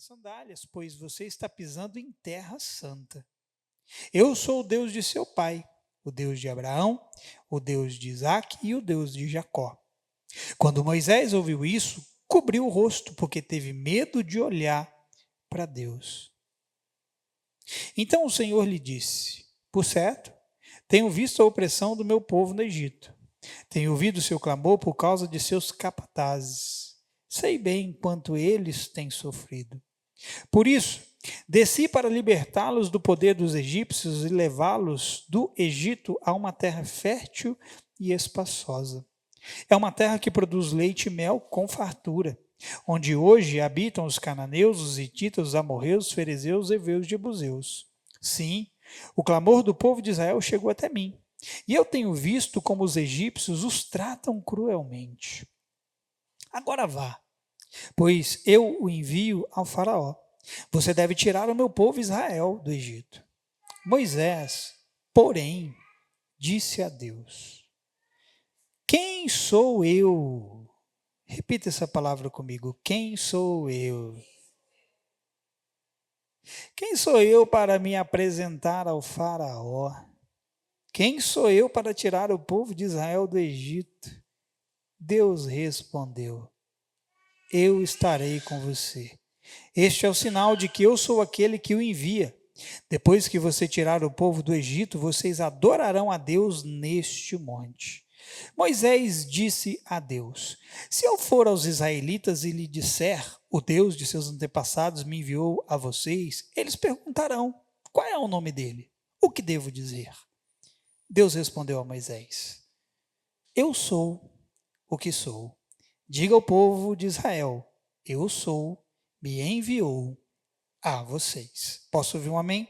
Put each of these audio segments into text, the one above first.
minhas sandálias, pois você está pisando em terra santa. Eu sou o Deus de seu pai, o Deus de Abraão, o Deus de Isaque e o Deus de Jacó. Quando Moisés ouviu isso, cobriu o rosto, porque teve medo de olhar para Deus. Então o Senhor lhe disse: Por certo, tenho visto a opressão do meu povo no Egito. Tenho ouvido seu clamor por causa de seus capatazes. Sei bem quanto eles têm sofrido. Por isso, desci para libertá-los do poder dos egípcios e levá-los do Egito a uma terra fértil e espaçosa. É uma terra que produz leite e mel com fartura, onde hoje habitam os cananeus, os hititas, os amorreus, os ferezeus, os heveus e jebuseus. Sim, o clamor do povo de Israel chegou até mim, e eu tenho visto como os egípcios os tratam cruelmente. Agora vá, pois eu o envio ao faraó. Você deve tirar o meu povo Israel do Egito. Moisés, porém, disse a Deus: Quem sou eu? Repita essa palavra comigo. Quem sou eu? Quem sou eu para me apresentar ao faraó? Quem sou eu para tirar o povo de Israel do Egito? Deus respondeu: Eu estarei com você. Este é o sinal de que eu sou aquele que o envia. Depois que você tirar o povo do Egito, vocês adorarão a Deus neste monte. Moisés disse a Deus: Se eu for aos israelitas e lhe disser, o Deus de seus antepassados me enviou a vocês, eles perguntarão: Qual é o nome dele? O que devo dizer? Deus respondeu a Moisés: Eu sou o que sou. Diga ao povo de Israel: Eu sou, me enviou a vocês. Posso ouvir um amém?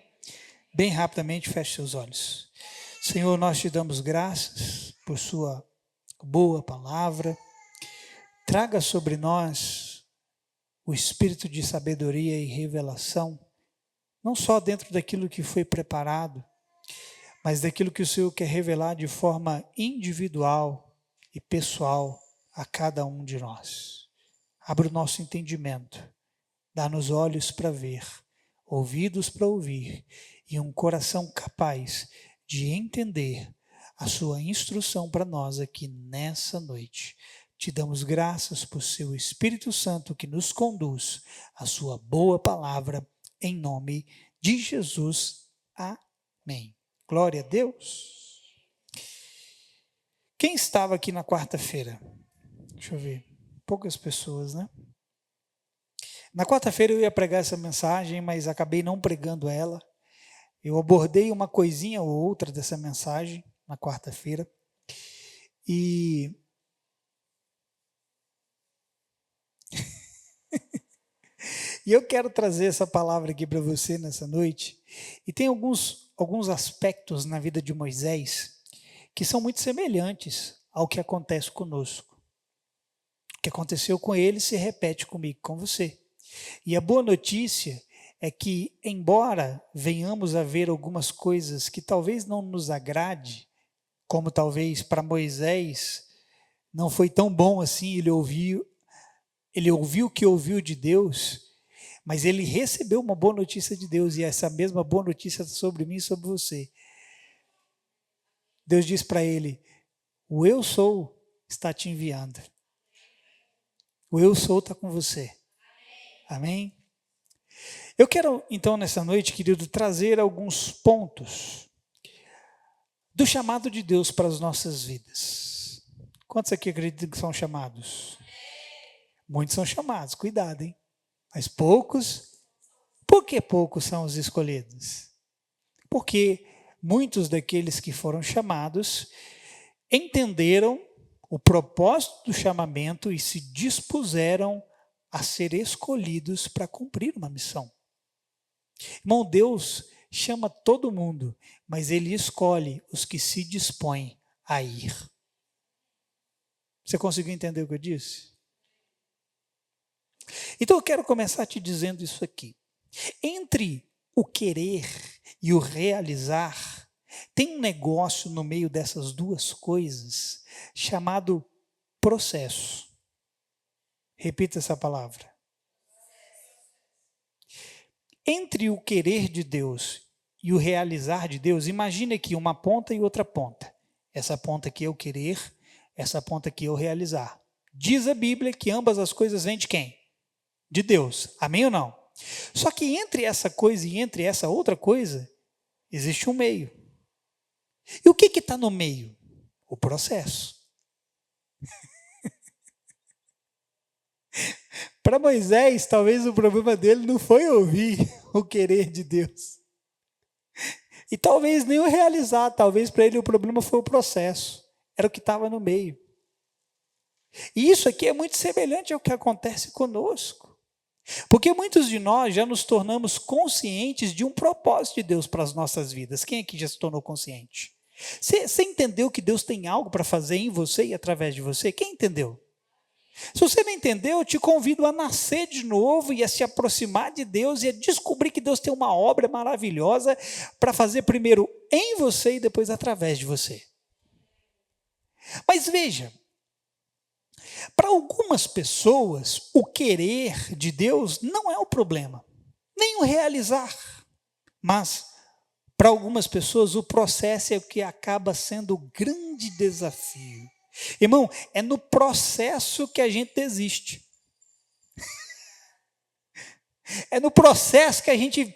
Bem rapidamente, feche seus olhos. Senhor, nós te damos graças por sua boa palavra. Traga sobre nós o espírito de sabedoria e revelação, não só dentro daquilo que foi preparado, mas daquilo que o Senhor quer revelar de forma individual e pessoal a cada um de nós. Abra o nosso entendimento, dá-nos olhos para ver, ouvidos para ouvir e um coração capaz de entender a sua instrução para nós aqui nessa noite. Te damos graças por seu Espírito Santo que nos conduz à sua boa palavra, em nome de Jesus. Amém. Glória a Deus. Quem estava aqui na quarta-feira? Deixa eu ver. Poucas pessoas, né? Na quarta-feira eu ia pregar essa mensagem, mas acabei não pregando ela. Eu abordei uma coisinha ou outra dessa mensagem na quarta-feira. E eu quero trazer essa palavra aqui para você nessa noite. E tem alguns aspectos na vida de Moisés que são muito semelhantes ao que acontece conosco. O que aconteceu com ele se repete comigo, com você. E a boa notícia é que, embora venhamos a ver algumas coisas que talvez não nos agrade, como talvez para Moisés não foi tão bom assim, ele ouviu o que ouviu de Deus, mas ele recebeu uma boa notícia de Deus, e essa mesma boa notícia sobre mim e sobre você. Deus diz para ele: o eu sou está te enviando. O eu sou está com você. Amém? Eu quero, então, nessa noite, querido, trazer alguns pontos do chamado de Deus para as nossas vidas. Quantos aqui acreditam que são chamados? Muitos são chamados, cuidado, hein? Mas poucos, por que poucos são os escolhidos? Porque muitos daqueles que foram chamados entenderam o propósito do chamamento e se dispuseram a ser escolhidos para cumprir uma missão. Irmão, Deus chama todo mundo, mas Ele escolhe os que se dispõem a ir. Você conseguiu entender o que eu disse? Então eu quero começar te dizendo isso aqui. Entre o querer e o realizar, tem um negócio no meio dessas duas coisas chamado processo. Repita essa palavra. Entre o querer de Deus e o realizar de Deus, imagine aqui uma ponta e outra ponta. Essa ponta aqui é o querer, essa ponta aqui é o realizar. Diz a Bíblia que ambas as coisas vêm de quem? De Deus. Amém ou não? Só que entre essa coisa e entre essa outra coisa, existe um meio. E o que está no meio? O processo. Para Moisés, talvez o problema dele não foi ouvir o querer de Deus. E talvez nem o realizar, talvez para ele o problema foi o processo. Era o que estava no meio. E isso aqui é muito semelhante ao que acontece conosco. Porque muitos de nós já nos tornamos conscientes de um propósito de Deus para as nossas vidas. Quem aqui já se tornou consciente? Você entendeu que Deus tem algo para fazer em você e através de você? Quem entendeu? Se você não entendeu, eu te convido a nascer de novo e a se aproximar de Deus e a descobrir que Deus tem uma obra maravilhosa para fazer primeiro em você e depois através de você. Mas veja, para algumas pessoas, o querer de Deus não é o problema, nem o realizar. Mas, para algumas pessoas, o processo é o que acaba sendo o grande desafio. Irmão, é no processo que a gente desiste. É no processo que a gente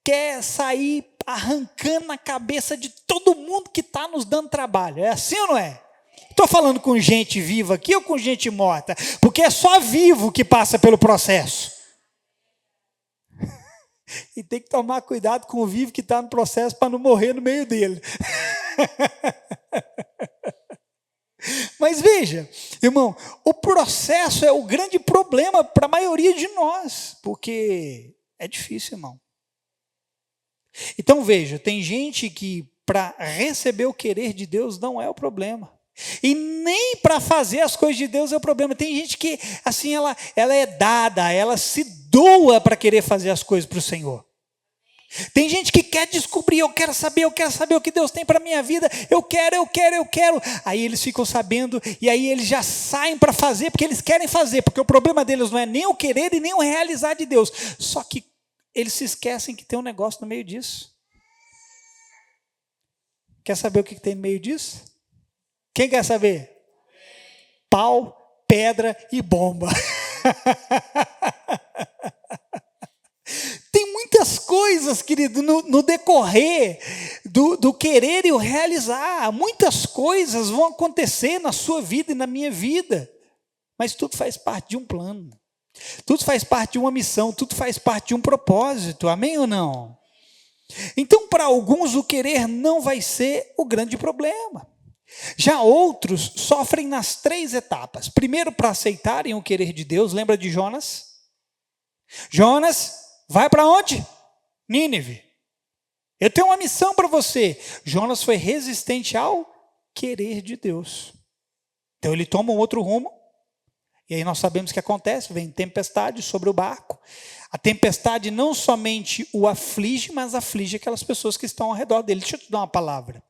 quer sair arrancando a cabeça de todo mundo que está nos dando trabalho. É assim ou não é? Estou falando com gente viva aqui ou com gente morta? Porque é só vivo que passa pelo processo. E tem que tomar cuidado com o vivo que está no processo para não morrer no meio dele. Mas veja, irmão, o processo é o grande problema para a maioria de nós, porque é difícil, irmão. Então veja, tem gente que para receber o querer de Deus não é o problema. E nem para fazer as coisas de Deus é o problema. Tem gente que, assim, ela é dada, ela se doa para querer fazer as coisas para o Senhor. Tem gente que quer descobrir, eu quero saber o que Deus tem para a minha vida, eu quero. Aí eles ficam sabendo, e aí eles já saem para fazer, porque eles querem fazer, porque o problema deles não é nem o querer e nem o realizar de Deus. Só que eles se esquecem que tem um negócio no meio disso. Quer saber o que tem no meio disso? Quem quer saber? Pau, pedra e bomba. Tem muitas coisas, querido, no decorrer do querer e o realizar. Muitas coisas vão acontecer na sua vida e na minha vida. Mas tudo faz parte de um plano. Tudo faz parte de uma missão. Tudo faz parte de um propósito. Amém ou não? Então, para alguns, o querer não vai ser o grande problema. Já outros sofrem nas 3 etapas. Primeiro, para aceitarem o querer de Deus. Lembra de Jonas? Jonas, vai para onde? Nínive. Eu tenho uma missão para você. Jonas foi resistente ao querer de Deus. Então ele toma um outro rumo. E aí nós sabemos o que acontece. Vem tempestade sobre o barco. A tempestade não somente o aflige, mas aflige aquelas pessoas que estão ao redor dele. Deixa eu te dar uma palavra.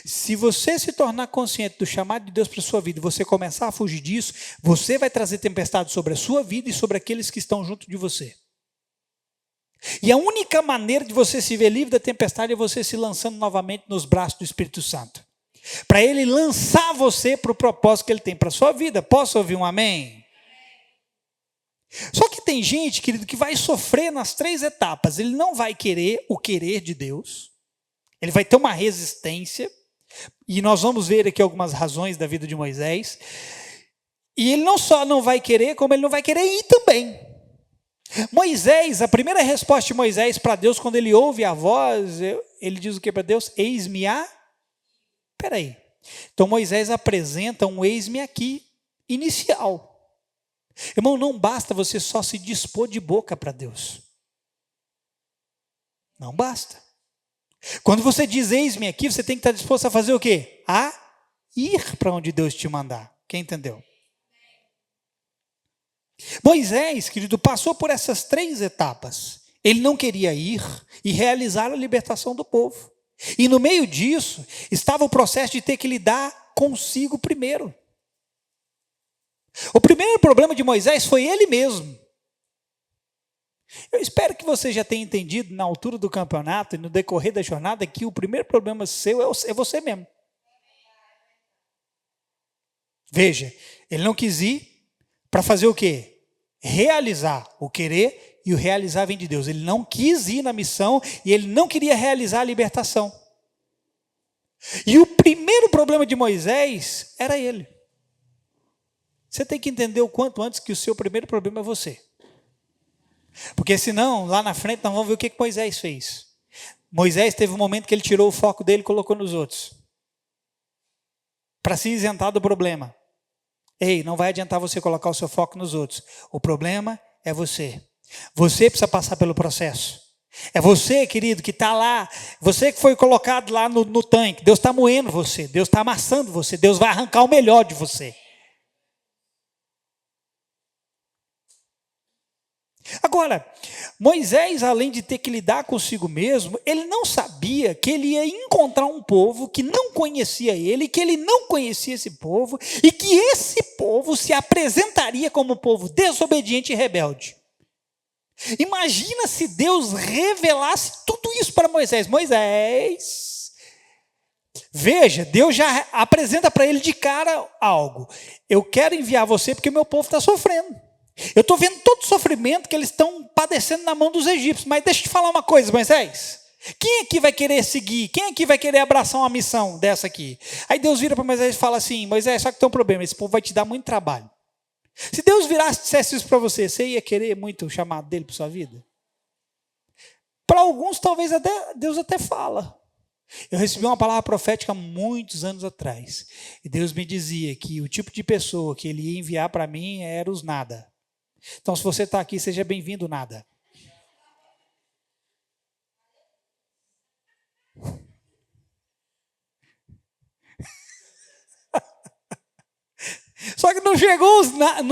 Se você se tornar consciente do chamado de Deus para a sua vida e você começar a fugir disso, você vai trazer tempestade sobre a sua vida e sobre aqueles que estão junto de você. E a única maneira de você se ver livre da tempestade é você se lançando novamente nos braços do Espírito Santo. Para Ele lançar você para o propósito que Ele tem para a sua vida. Posso ouvir um amém? Só que tem gente, querido, que vai sofrer nas 3 etapas. Ele não vai querer o querer de Deus. Ele vai ter uma resistência. E nós vamos ver aqui algumas razões da vida de Moisés. E ele não só não vai querer, como ele não vai querer ir também. Moisés, a primeira resposta de Moisés para Deus, quando ele ouve a voz, ele diz o que para Deus? Eis-me a... Peraí. Então Moisés apresenta um eis-me aqui inicial. Irmão, não basta você só se dispor de boca para Deus. Não basta. Quando você diz eis-me aqui, você tem que estar disposto a fazer o quê? A ir para onde Deus te mandar. Quem entendeu? Moisés, querido, passou por essas 3 etapas. Ele não queria ir e realizar a libertação do povo. E no meio disso, estava o processo de ter que lidar consigo primeiro. O primeiro problema de Moisés foi ele mesmo. Eu espero que você já tenha entendido na altura do campeonato e no decorrer da jornada que o primeiro problema seu é você mesmo. Veja, ele não quis ir para fazer o quê? Realizar. O querer e o realizar vem de Deus. Ele não quis ir na missão e ele não queria realizar a libertação. E o primeiro problema de Moisés era ele. Você tem que entender o quanto antes que o seu primeiro problema é você. Porque senão, lá na frente, nós vamos ver o que Moisés fez. Moisés teve um momento que ele tirou o foco dele e colocou nos outros. Para se isentar do problema. Ei, não vai adiantar você colocar o seu foco nos outros. O problema é você. Você precisa passar pelo processo. É você, querido, que está lá. Você que foi colocado lá no tanque. Deus está moendo você. Deus está amassando você. Deus vai arrancar o melhor de você. Agora, Moisés, além de ter que lidar consigo mesmo, ele não sabia que ele ia encontrar um povo que não conhecia ele, que ele não conhecia esse povo, e que esse povo se apresentaria como povo desobediente e rebelde. Imagina se Deus revelasse tudo isso para Moisés. Moisés, veja, Deus já apresenta para ele de cara algo. Eu quero enviar você porque o meu povo está sofrendo. Eu estou vendo todo o sofrimento que eles estão padecendo na mão dos egípcios. Mas deixa eu te falar uma coisa, Moisés. Quem aqui vai querer seguir? Quem aqui vai querer abraçar uma missão dessa aqui? Aí Deus vira para Moisés e fala assim: Moisés, só que tem um problema, esse povo vai te dar muito trabalho. Se Deus virasse e dissesse isso para você, você ia querer muito o chamado dele para sua vida? Para alguns, talvez Deus até fala. Eu recebi uma palavra profética muitos anos atrás. E Deus me dizia que o tipo de pessoa que ele ia enviar para mim era os nada. Então, se você está aqui, seja bem-vindo, nada. Só que não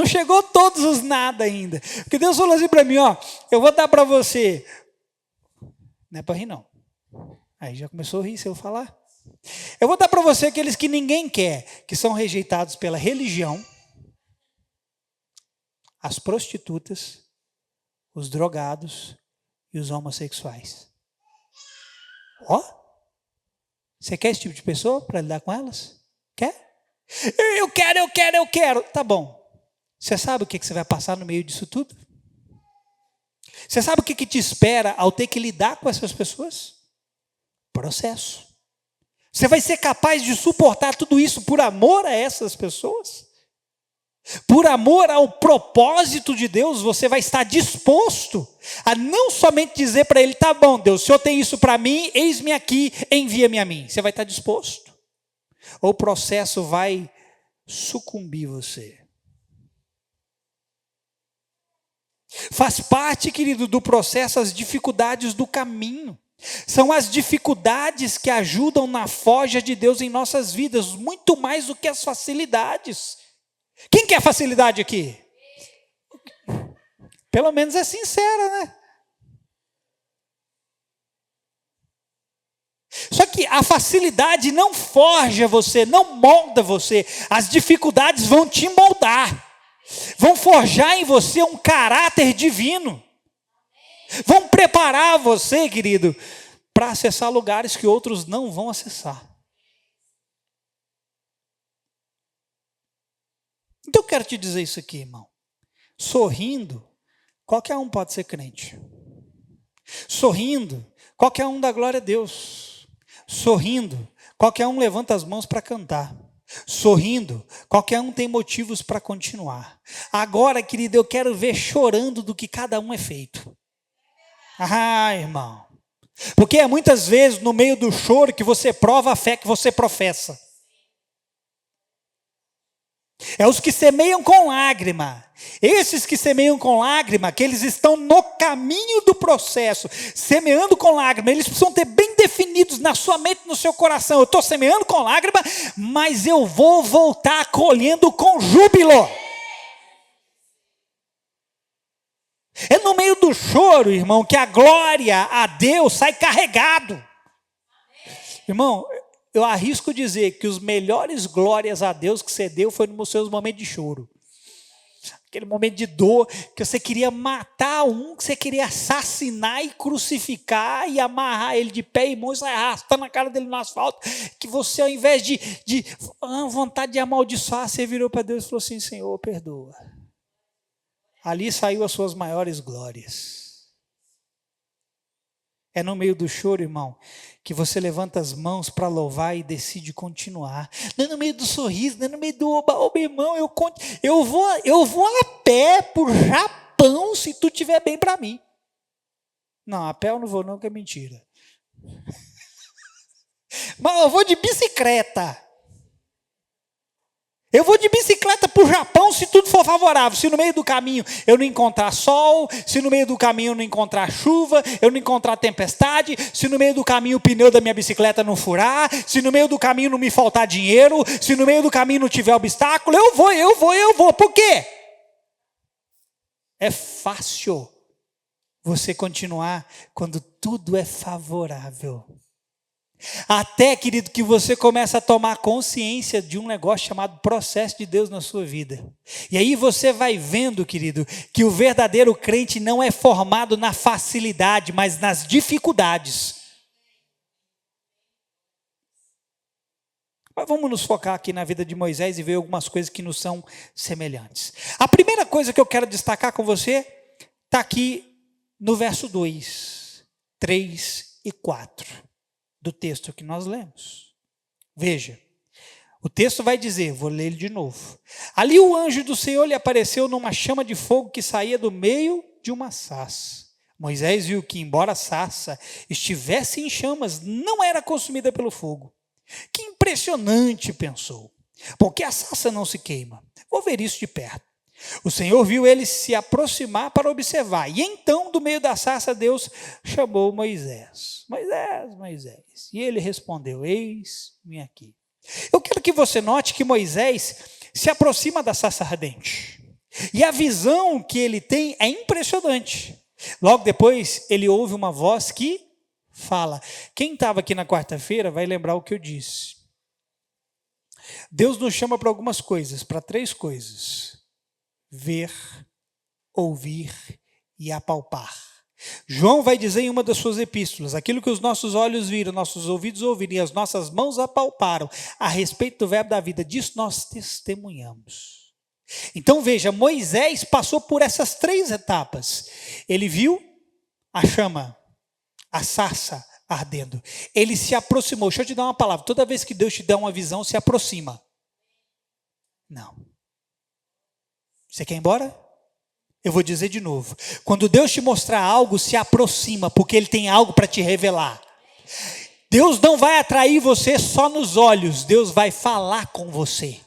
chegou todos os nada ainda. Porque Deus falou assim para mim, ó, eu vou dar para você. Não é para rir, não. Aí já começou a rir se eu falar. Eu vou dar para você aqueles que ninguém quer, que são rejeitados pela religião, as prostitutas, os drogados e os homossexuais. Ó, você quer esse tipo de pessoa para lidar com elas? Quer? Eu quero. Tá bom. Você sabe o que você vai passar no meio disso tudo? Você sabe o que te espera ao ter que lidar com essas pessoas? Processo. Você vai ser capaz de suportar tudo isso por amor a essas pessoas? Por amor ao propósito de Deus, você vai estar disposto a não somente dizer para ele, tá bom, Deus, o Senhor tem isso para mim, eis-me aqui, envia-me a mim. Você vai estar disposto? Ou o processo vai sucumbir você? Faz parte, querido, do processo as dificuldades do caminho. São as dificuldades que ajudam na forja de Deus em nossas vidas, muito mais do que as facilidades. Quem quer facilidade aqui? Pelo menos é sincera, né? Só que a facilidade não forja você, não molda você. As dificuldades vão te moldar. Vão forjar em você um caráter divino. Vão preparar você, querido, para acessar lugares que outros não vão acessar. Então eu quero te dizer isso aqui, irmão. Sorrindo, qualquer um pode ser crente. Sorrindo, qualquer um dá glória a Deus. Sorrindo, qualquer um levanta as mãos para cantar. Sorrindo, qualquer um tem motivos para continuar. Agora, querido, eu quero ver chorando do que cada um é feito. Ah, irmão. Porque é muitas vezes no meio do choro que você prova a fé que você professa. É os que semeiam com lágrima. Esses que semeiam com lágrima, que eles estão no caminho do processo, semeando com lágrima, eles precisam ter bem definidos na sua mente, no seu coração. Eu estou semeando com lágrima, mas eu vou voltar colhendo com júbilo. É no meio do choro, irmão, que a glória a Deus sai carregado. Irmão, eu arrisco dizer que os melhores glórias a Deus que você deu foi nos seus momentos de choro. Aquele momento de dor, que você queria matar que você queria assassinar e crucificar e amarrar ele de pé e mãos, arrastando a cara dele no asfalto, que você, ao invés de vontade de amaldiçoar, você virou para Deus e falou assim: Senhor, perdoa. Ali saiu as suas maiores glórias. É no meio do choro, irmão, que você levanta as mãos para louvar e decide continuar. Não é no meio do sorriso, não é no meio do oba-oba, irmão, eu vou a pé pro Japão se tu estiver bem para mim. Não, a pé eu não vou não, que é mentira. Mas eu vou de bicicleta. Eu vou de bicicleta para o Japão se tudo for favorável. Se no meio do caminho eu não encontrar sol, se no meio do caminho eu não encontrar chuva, eu não encontrar tempestade, se no meio do caminho o pneu da minha bicicleta não furar, se no meio do caminho não me faltar dinheiro, se no meio do caminho não tiver obstáculo, eu vou. Por quê? É fácil você continuar quando tudo é favorável. Até, querido, que você começa a tomar consciência de um negócio chamado processo de Deus na sua vida. E aí você vai vendo, querido, que o verdadeiro crente não é formado na facilidade, mas nas dificuldades. Mas vamos nos focar aqui na vida de Moisés e ver algumas coisas que nos são semelhantes. A primeira coisa que eu quero destacar com você está aqui no verso 2, 3 e 4. Do texto que nós lemos. Veja, o texto vai dizer, vou ler ele de novo. Ali o anjo do Senhor lhe apareceu numa chama de fogo que saía do meio de uma sarça. Moisés viu que, embora a sarça estivesse em chamas, não era consumida pelo fogo. Que impressionante, pensou, porque a sarça não se queima. Vou ver isso de perto. O Senhor viu ele se aproximar para observar. E então, do meio da sarça, Deus chamou Moisés. Moisés, Moisés. E ele respondeu, eis-me aqui. Eu quero que você note que Moisés se aproxima da sarça ardente. E a visão que ele tem é impressionante. Logo depois, ele ouve uma voz que fala. Quem estava aqui na quarta-feira vai lembrar o que eu disse. Deus nos chama para algumas coisas, para 3 coisas. Ver, ouvir e apalpar. João vai dizer em uma das suas epístolas, aquilo que os nossos olhos viram, nossos ouvidos ouviram e as nossas mãos apalparam a respeito do verbo da vida, disso nós testemunhamos. Então veja, Moisés passou por essas 3 etapas. Ele viu a chama, a sarça ardendo. Ele se aproximou. Deixa eu te dar uma palavra. Toda vez que Deus te dá uma visão, se aproxima. Não. Você quer ir embora? Eu vou dizer de novo. Quando Deus te mostrar algo, se aproxima, porque Ele tem algo para te revelar. Deus não vai atrair você só nos olhos, Deus vai falar com você.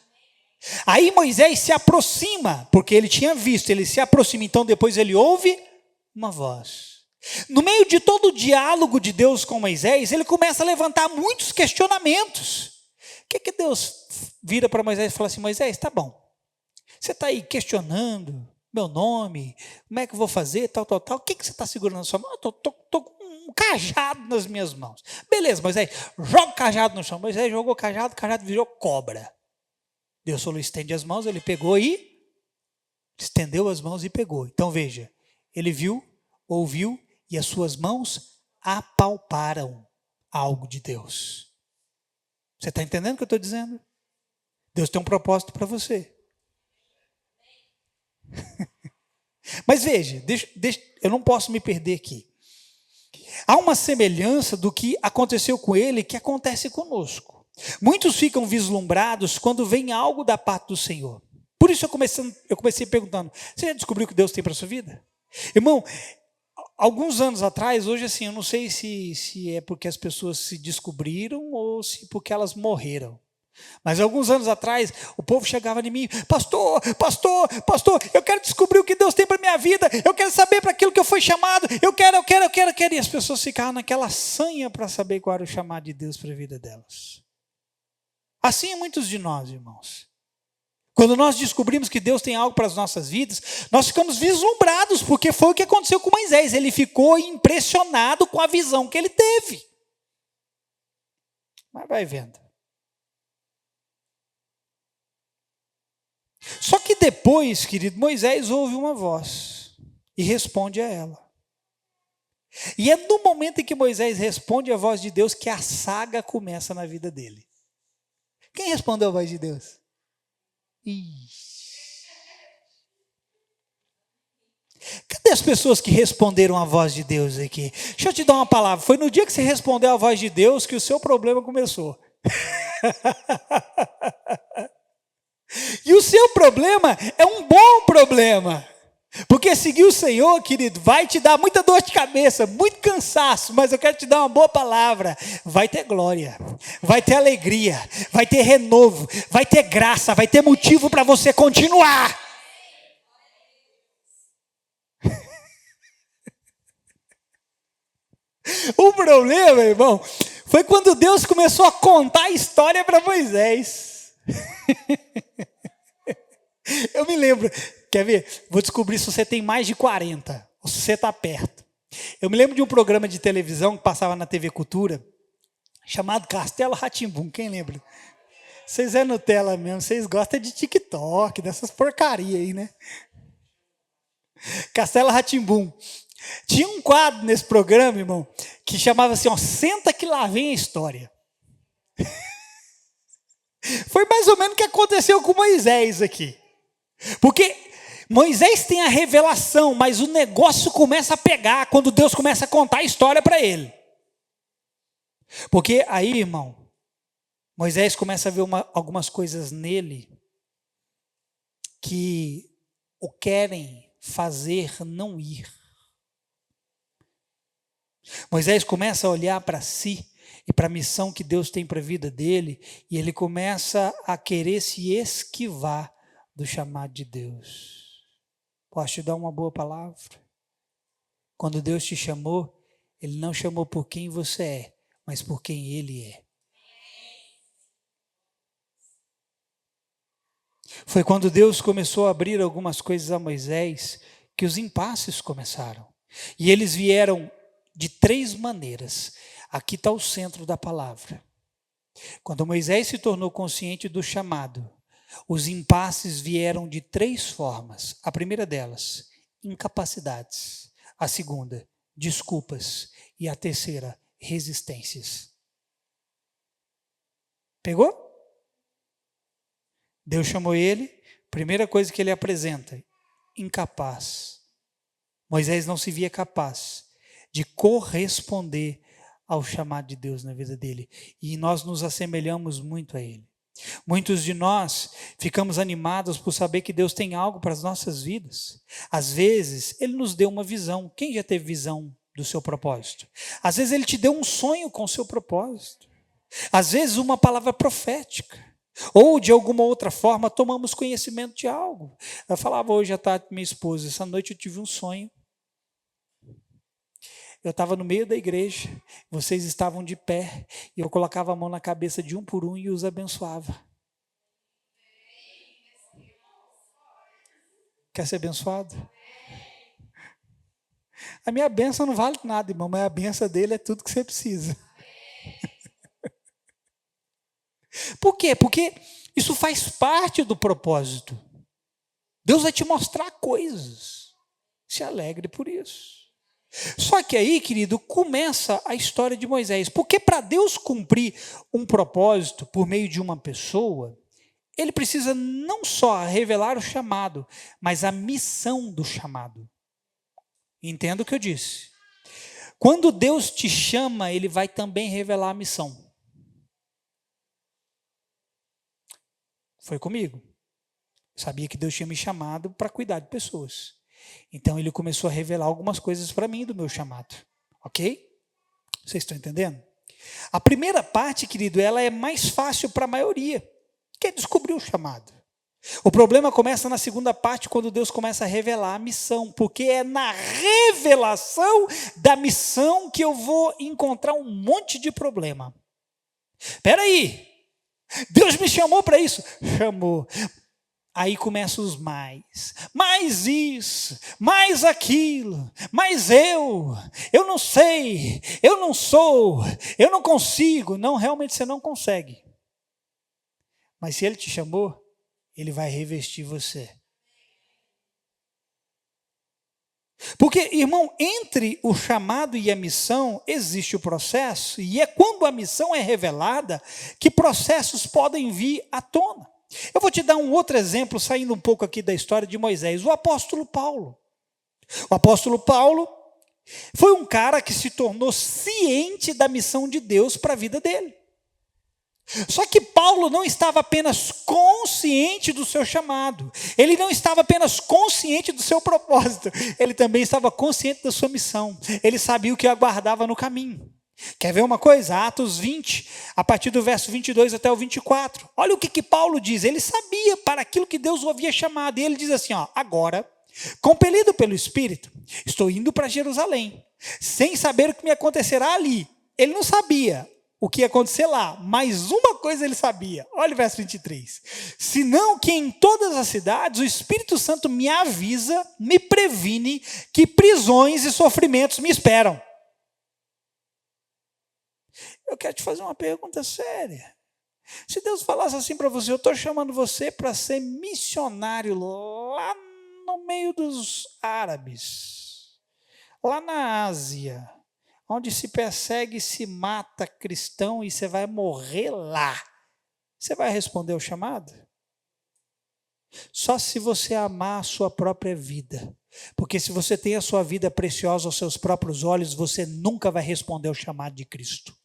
Aí Moisés se aproxima, porque ele tinha visto, ele se aproxima, então depois ele ouve uma voz. No meio de todo o diálogo de Deus com Moisés, ele começa a levantar muitos questionamentos. O que Deus vira para Moisés e fala assim, Moisés, tá bom. Você está aí questionando meu nome, como é que eu vou fazer, tal. O que você está segurando na sua mão? Estou com um cajado nas minhas mãos. Beleza, Moisés, joga o cajado no chão. Moisés jogou o cajado virou cobra. Deus falou, estende as mãos, ele pegou e estendeu as mãos e pegou. Então veja, ele viu, ouviu e as suas mãos apalparam algo de Deus. Você está entendendo o que eu estou dizendo? Deus tem um propósito para você. Mas veja, eu não posso me perder aqui. Há uma semelhança do que aconteceu com ele que acontece conosco. Muitos ficam vislumbrados quando vem algo da parte do Senhor. Por isso eu comecei perguntando, você já descobriu o que Deus tem para a sua vida? Irmão, alguns anos atrás, hoje assim, eu não sei se é porque as pessoas se descobriram ou se porque elas morreram. Mas alguns anos atrás, o povo chegava em mim, pastor, eu quero descobrir o que Deus tem para a minha vida, eu quero saber para aquilo que eu fui chamado, eu quero. E as pessoas ficavam naquela sanha para saber qual era o chamado de Deus para a vida delas. Assim é muitos de nós, irmãos. Quando nós descobrimos que Deus tem algo para as nossas vidas, nós ficamos vislumbrados, porque foi o que aconteceu com Moisés, ele ficou impressionado com a visão que ele teve. Mas vai vendo. Só que depois, querido, Moisés ouve uma voz e responde a ela. E é no momento em que Moisés responde a voz de Deus que a saga começa na vida dele. Quem respondeu a voz de Deus? Cadê as pessoas que responderam a voz de Deus aqui? Deixa eu te dar uma palavra. Foi no dia que você respondeu a voz de Deus que o seu problema começou. E o seu problema é um bom problema. Porque seguir o Senhor, querido, vai te dar muita dor de cabeça, muito cansaço, mas eu quero te dar uma boa palavra. Vai ter glória, vai ter alegria, vai ter renovo, vai ter graça, vai ter motivo para você continuar. O problema, irmão, foi quando Deus começou a contar a história para Moisés. Eu me lembro, quer ver? Vou descobrir se você tem mais de 40, ou se você está perto. Eu me lembro de um programa de televisão que passava na TV Cultura, chamado Castelo Rá-Tim-Bum, quem lembra? Vocês é Nutella mesmo, vocês gostam de TikTok, dessas porcarias aí, né? Castelo Rá-Tim-Bum. Tinha um quadro nesse programa, irmão, que chamava assim, ó, senta que lá vem a história. Foi mais ou menos o que aconteceu com Moisés aqui. Porque Moisés tem a revelação, mas o negócio começa a pegar quando Deus começa a contar a história para ele. Porque aí, irmão, Moisés começa a ver algumas coisas nele que o querem fazer não ir. Moisés começa a olhar para si e para a missão que Deus tem para a vida dele, e ele começa a querer se esquivar do chamado de Deus. Posso te dar uma boa palavra? Quando Deus te chamou, Ele não chamou por quem você é, mas por quem Ele é. Foi quando Deus começou a abrir algumas coisas a Moisés que os impasses começaram. E eles vieram de 3 maneiras. Aqui está o centro da palavra. Quando Moisés se tornou consciente do chamado, os impasses vieram de 3 formas. A primeira delas, incapacidades. A segunda, desculpas. E a terceira, resistências. Pegou? Deus chamou ele, primeira coisa que ele apresenta, incapaz. Moisés não se via capaz de corresponder ao chamado de Deus na vida dele. E nós nos assemelhamos muito a ele. Muitos de nós ficamos animados por saber que Deus tem algo para as nossas vidas. Às vezes, Ele nos deu uma visão. Quem já teve visão do seu propósito? Às vezes, Ele te deu um sonho com o seu propósito. Às vezes, uma palavra profética. Ou, de alguma outra forma, tomamos conhecimento de algo. Eu falava hoje à tarde com minha esposa, essa noite eu tive um sonho. Eu estava no meio da igreja, vocês estavam de pé, e eu colocava a mão na cabeça de um por um e os abençoava. Quer ser abençoado? A minha bênção não vale nada, irmão, mas a bênção dele é tudo que você precisa. Por quê? Porque isso faz parte do propósito. Deus vai te mostrar coisas. Se alegre por isso. Só que aí, querido, começa a história de Moisés. Porque para Deus cumprir um propósito por meio de uma pessoa, Ele precisa não só revelar o chamado, mas a missão do chamado. Entenda o que eu disse. Quando Deus te chama, Ele vai também revelar a missão. Foi comigo. Eu sabia que Deus tinha me chamado para cuidar de pessoas. Então Ele começou a revelar algumas coisas para mim do meu chamado. Ok? Vocês estão entendendo? A primeira parte, querido, ela é mais fácil para a maioria, que é descobrir o chamado. O problema começa na segunda parte, quando Deus começa a revelar a missão, porque é na revelação da missão que eu vou encontrar um monte de problema. Espera aí, Deus me chamou para isso? Chamou. Aí começam os mais isso, mais aquilo, mais eu não sei, eu não sou, eu não consigo. Não, realmente você não consegue. Mas se Ele te chamou, Ele vai revestir você. Porque, irmão, entre o chamado e a missão existe o processo, e é quando a missão é revelada que processos podem vir à tona. Eu vou te dar um outro exemplo, saindo um pouco aqui da história de Moisés, o apóstolo Paulo. O apóstolo Paulo foi um cara que se tornou ciente da missão de Deus para a vida dele. Só que Paulo não estava apenas consciente do seu chamado, ele não estava apenas consciente do seu propósito, ele também estava consciente da sua missão, ele sabia o que aguardava no caminho. Quer ver uma coisa? Atos 20, a partir do verso 22 até o 24, olha o que Paulo diz, ele sabia para aquilo que Deus o havia chamado, e ele diz assim, agora, compelido pelo Espírito, estou indo para Jerusalém, sem saber o que me acontecerá ali. Ele não sabia o que ia acontecer lá, mas uma coisa ele sabia, olha o verso 23, senão que em todas as cidades o Espírito Santo me avisa, me previne que prisões e sofrimentos me esperam. Eu quero te fazer uma pergunta séria. Se Deus falasse assim para você, eu estou chamando você para ser missionário lá no meio dos árabes, lá na Ásia, onde se persegue e se mata cristão e você vai morrer lá, você vai responder ao chamado? Só se você amar a sua própria vida, porque se você tem a sua vida preciosa aos seus próprios olhos, você nunca vai responder ao chamado de Cristo.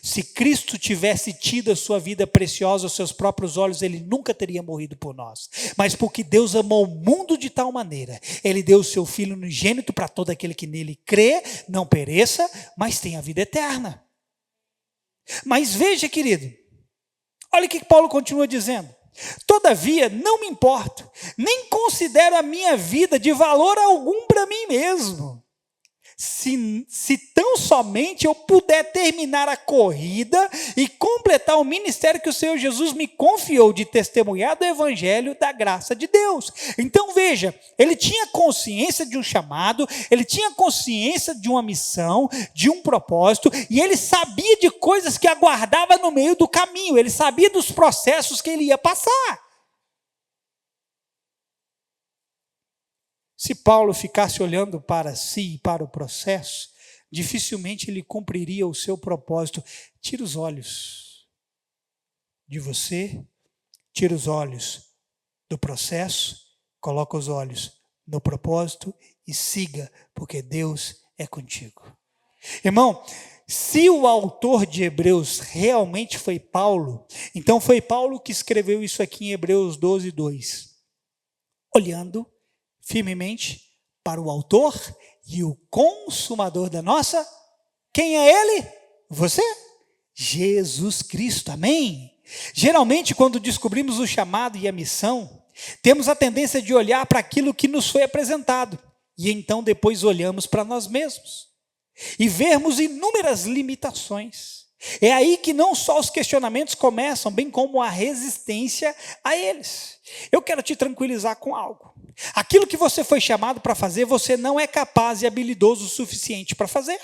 Se Cristo tivesse tido a sua vida preciosa aos seus próprios olhos, ele nunca teria morrido por nós. Mas porque Deus amou o mundo de tal maneira, ele deu o seu Filho unigênito para todo aquele que nele crê, não pereça, mas tenha a vida eterna. Mas veja, querido, olha o que Paulo continua dizendo. Todavia, não me importo, nem considero a minha vida de valor algum para mim mesmo. Se tão somente eu puder terminar a corrida e completar o ministério que o Senhor Jesus me confiou de testemunhar do evangelho da graça de Deus. Então veja, ele tinha consciência de um chamado, ele tinha consciência de uma missão, de um propósito, e ele sabia de coisas que aguardava no meio do caminho, ele sabia dos processos que ele ia passar. Se Paulo ficasse olhando para si e para o processo, dificilmente ele cumpriria o seu propósito. Tira os olhos de você, tira os olhos do processo, coloca os olhos no propósito e siga, porque Deus é contigo. Irmão, se o autor de Hebreus realmente foi Paulo, então foi Paulo que escreveu isso aqui em Hebreus 12, 2. Olhando firmemente para o autor e o consumador da nossa, quem é ele? Você? Jesus Cristo, amém? Geralmente, quando descobrimos o chamado e a missão, temos a tendência de olhar para aquilo que nos foi apresentado, e então depois olhamos para nós mesmos, e vermos inúmeras limitações. É aí que não só os questionamentos começam, bem como a resistência a eles. Eu quero te tranquilizar com algo. Aquilo que você foi chamado para fazer, você não é capaz e habilidoso o suficiente para fazer.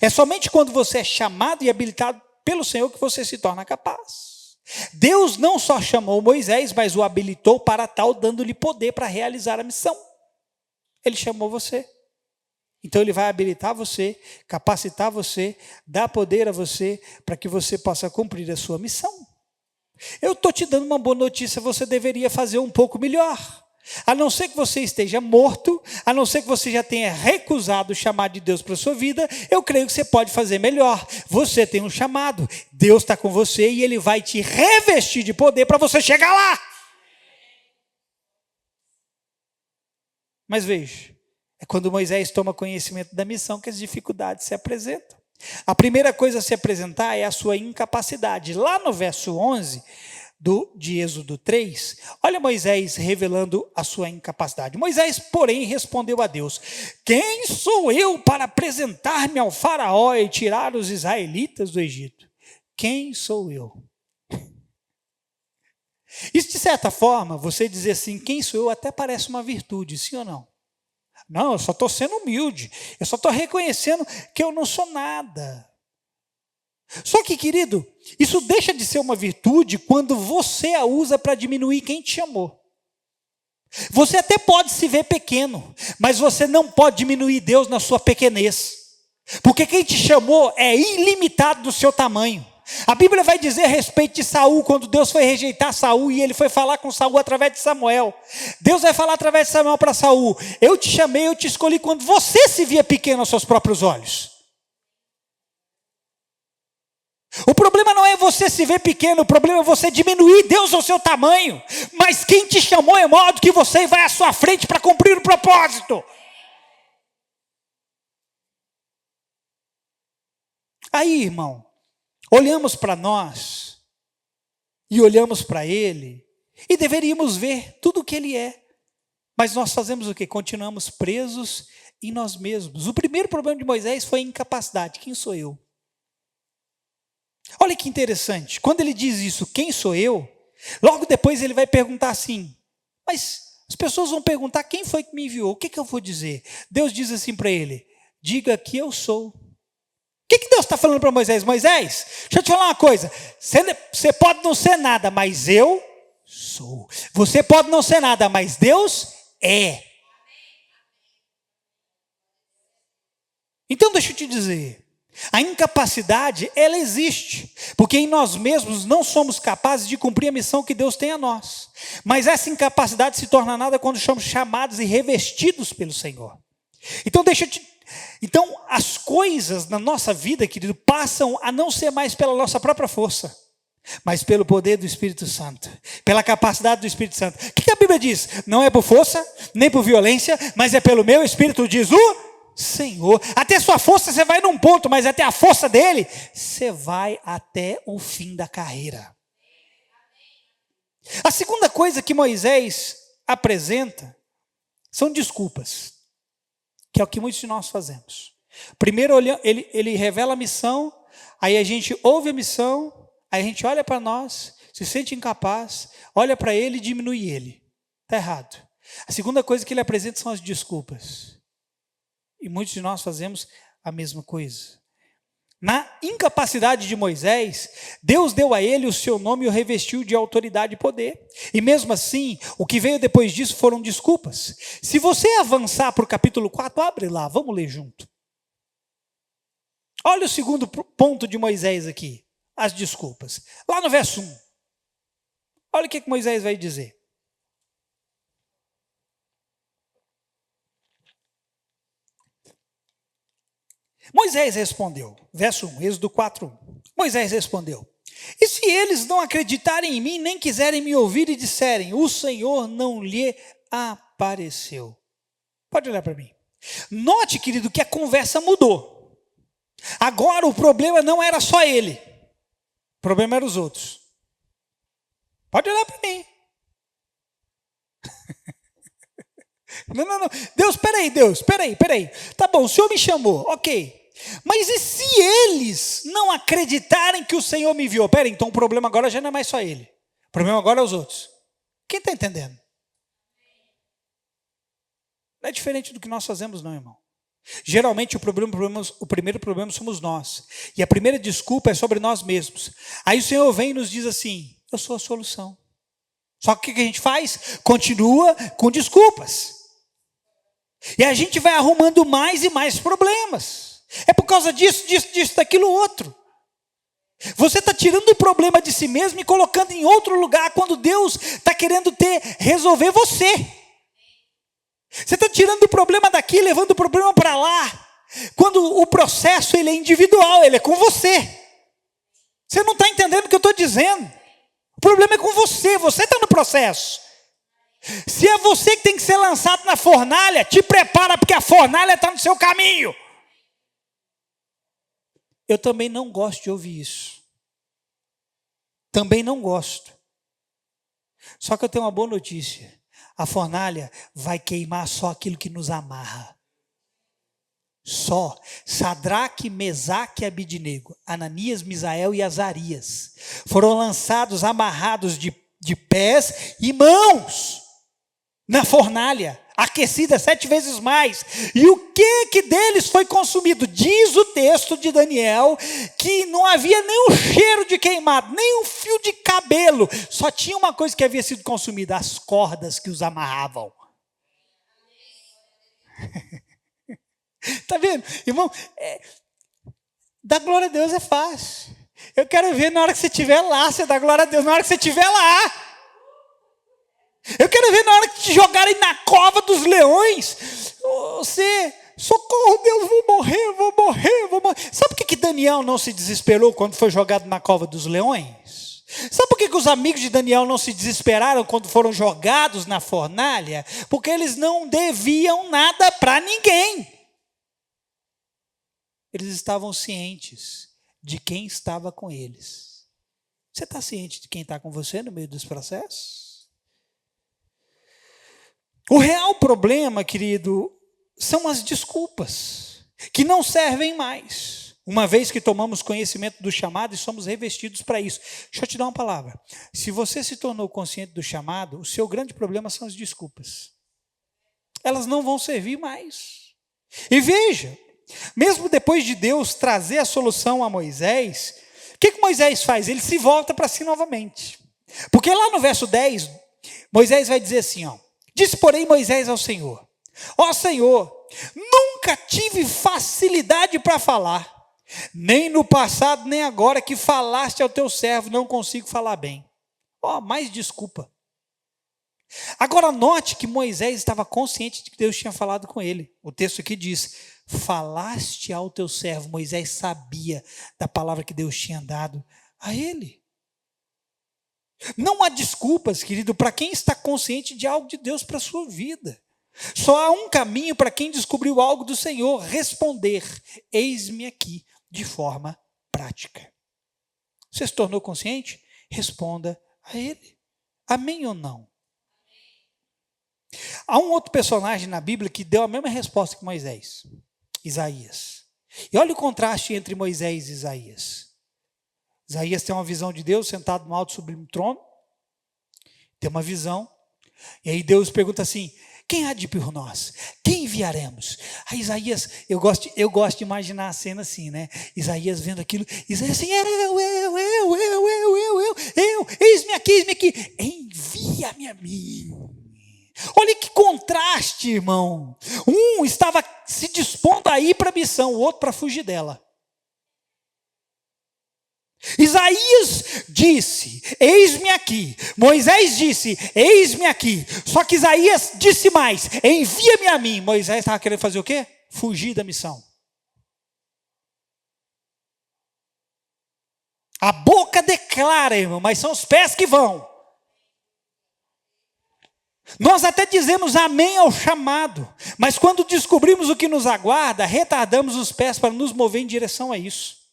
É somente quando você é chamado e habilitado pelo Senhor que você se torna capaz. Deus não só chamou Moisés, mas o habilitou para tal, dando-lhe poder para realizar a missão. Ele chamou você. Então ele vai habilitar você, capacitar você, dar poder a você, para que você possa cumprir a sua missão. Eu estou te dando uma boa notícia, você deveria fazer um pouco melhor. A não ser que você esteja morto, a não ser que você já tenha recusado o chamado de Deus para a sua vida, eu creio que você pode fazer melhor. Você tem um chamado, Deus está com você e Ele vai te revestir de poder para você chegar lá. Mas veja, é quando Moisés toma conhecimento da missão que as dificuldades se apresentam. A primeira coisa a se apresentar é a sua incapacidade. Lá no verso 11 de Êxodo 3, olha Moisés revelando a sua incapacidade. Moisés, porém, respondeu a Deus: quem sou eu para apresentar-me ao faraó e tirar os israelitas do Egito? Quem sou eu? Isso, de certa forma, você dizer assim, quem sou eu, até parece uma virtude, sim ou não? Não, eu só estou sendo humilde, eu só estou reconhecendo que eu não sou nada. Só que, querido, isso deixa de ser uma virtude quando você a usa para diminuir quem te chamou. Você até pode se ver pequeno, mas você não pode diminuir Deus na sua pequenez. Porque quem te chamou é ilimitado do seu tamanho. A Bíblia vai dizer a respeito de Saul, quando Deus foi rejeitar Saul e ele foi falar com Saul através de Samuel. Deus vai falar através de Samuel para Saul: eu te chamei, eu te escolhi quando você se via pequeno aos seus próprios olhos. O problema não é você se ver pequeno, o problema é você diminuir Deus ao seu tamanho. Mas quem te chamou é maior do que você e vai à sua frente para cumprir o propósito. Aí, irmão, olhamos para nós e olhamos para Ele e deveríamos ver tudo o que Ele é. Mas nós fazemos o quê? Continuamos presos em nós mesmos. O primeiro problema de Moisés foi a incapacidade. Quem sou eu? Olha que interessante, quando ele diz isso, quem sou eu? Logo depois ele vai perguntar assim, mas as pessoas vão perguntar quem foi que me enviou, o que eu vou dizer? Deus diz assim para ele, diga que eu sou. O que Deus está falando para Moisés? Moisés, deixa eu te falar uma coisa, você pode não ser nada, mas eu sou. Você pode não ser nada, mas Deus é. Então deixa eu te dizer, a incapacidade, ela existe, porque em nós mesmos não somos capazes de cumprir a missão que Deus tem a nós. Mas essa incapacidade se torna nada quando somos chamados e revestidos pelo Senhor. Então as coisas na nossa vida, querido, passam a não ser mais pela nossa própria força, mas pelo poder do Espírito Santo, pela capacidade do Espírito Santo. O que a Bíblia diz? Não é por força, nem por violência, mas é pelo meu Espírito, diz o Senhor. Até sua força você vai num ponto, mas até a força dele, você vai até o fim da carreira. A segunda coisa que Moisés apresenta são desculpas, que é o que muitos de nós fazemos. Primeiro ele revela a missão, aí a gente ouve a missão, aí a gente olha para nós, se sente incapaz, olha para ele e diminui ele. Está errado. A segunda coisa que ele apresenta são as desculpas. E muitos de nós fazemos a mesma coisa. Na incapacidade de Moisés, Deus deu a ele o seu nome e o revestiu de autoridade e poder. E mesmo assim, o que veio depois disso foram desculpas. Se você avançar para o capítulo 4, abre lá, vamos ler junto. Olha o segundo ponto de Moisés aqui, as desculpas. Lá no verso 1. Olha o que Moisés vai dizer. Moisés respondeu, verso 1, Êxodo 4:1. Moisés respondeu: e se eles não acreditarem em mim, nem quiserem me ouvir e disserem, o Senhor não lhe apareceu? Pode olhar para mim. Note, querido, que a conversa mudou. Agora o problema não era só ele, o problema eram os outros. Pode olhar para mim. Não. Deus, peraí. Tá bom, o Senhor me chamou, ok. Mas e se eles não acreditarem que o Senhor me enviou? Peraí, então o problema agora já não é mais só ele. O problema agora é os outros. Quem está entendendo? Não é diferente do que nós fazemos, não, irmão. Geralmente o primeiro problema somos nós. E a primeira desculpa é sobre nós mesmos. Aí o Senhor vem e nos diz assim, eu sou a solução. Só que o que a gente faz? Continua com desculpas. E a gente vai arrumando mais e mais problemas. É por causa disso, daquilo outro. Você está tirando o problema de si mesmo e colocando em outro lugar, quando Deus está querendo resolver você. Você está tirando o problema daqui, levando o problema para lá, quando o processo ele é individual, ele é com você. Você não está entendendo o que eu estou dizendo. O problema é com você está no processo. Se é você que tem que ser lançado na fornalha, te prepara, porque a fornalha está no seu caminho. Eu também não gosto de ouvir isso. Também não gosto. Só que eu tenho uma boa notícia. A fornalha vai queimar só aquilo que nos amarra. Só. Sadraque, Mesaque e Abidnego, Ananias, Misael e Azarias foram lançados, amarrados de pés e mãos na fornalha, aquecida 7 vezes mais. E o que deles foi consumido? Diz o texto de Daniel que não havia nem um cheiro de queimado, nem um fio de cabelo. Só tinha uma coisa que havia sido consumida: as cordas que os amarravam. Está vendo? Irmão, dar glória a Deus é fácil. Eu quero ver na hora que você estiver lá, você dá glória a Deus na hora que você estiver lá. Eu quero ver na hora que te jogarem na cova dos leões, você, socorro Deus, vou morrer. Sabe por que Daniel não se desesperou quando foi jogado na cova dos leões? Sabe por que os amigos de Daniel não se desesperaram quando foram jogados na fornalha? Porque eles não deviam nada para ninguém. Eles estavam cientes de quem estava com eles. Você está ciente de quem está com você no meio dos processos? O real problema, querido, são as desculpas, que não servem mais, uma vez que tomamos conhecimento do chamado e somos revestidos para isso. Deixa eu te dar uma palavra. Se você se tornou consciente do chamado, o seu grande problema são as desculpas. Elas não vão servir mais. E veja, mesmo depois de Deus trazer a solução a Moisés, o que Moisés faz? Ele se volta para si novamente. Porque lá no verso 10, Moisés vai dizer assim, disse, porém, Moisés ao Senhor: ó Senhor, nunca tive facilidade para falar, nem no passado, nem agora que falaste ao teu servo, não consigo falar bem. Mais desculpa. Agora note que Moisés estava consciente de que Deus tinha falado com ele. O texto aqui diz: falaste ao teu servo. Moisés sabia da palavra que Deus tinha dado a ele. Não há desculpas, querido, para quem está consciente de algo de Deus para a sua vida. Só há um caminho para quem descobriu algo do Senhor: responder: eis-me aqui, de forma prática. Você se tornou consciente? Responda a Ele. Amém ou não? Há um outro personagem na Bíblia que deu a mesma resposta que Moisés: Isaías. E olha o contraste entre Moisés e Isaías. Isaías tem uma visão de Deus sentado no alto sublime trono, tem uma visão, e aí Deus pergunta assim: quem há de por nós? Quem enviaremos? Aí Isaías, eu gosto de imaginar a cena assim, né? Isaías vendo aquilo, Isaías assim: eu, eis-me aqui, envia-me a mim. Olha que contraste, irmão. Um estava se dispondo a ir para a missão, o outro para fugir dela. Isaías disse: eis-me aqui. Moisés disse: eis-me aqui. Só que Isaías disse mais: envia-me a mim. Moisés estava querendo fazer o quê? Fugir da missão. A boca declara, irmão, mas são os pés que vão. Nós até dizemos amém ao chamado, mas quando descobrimos o que nos aguarda, retardamos os pés para nos mover em direção a isso.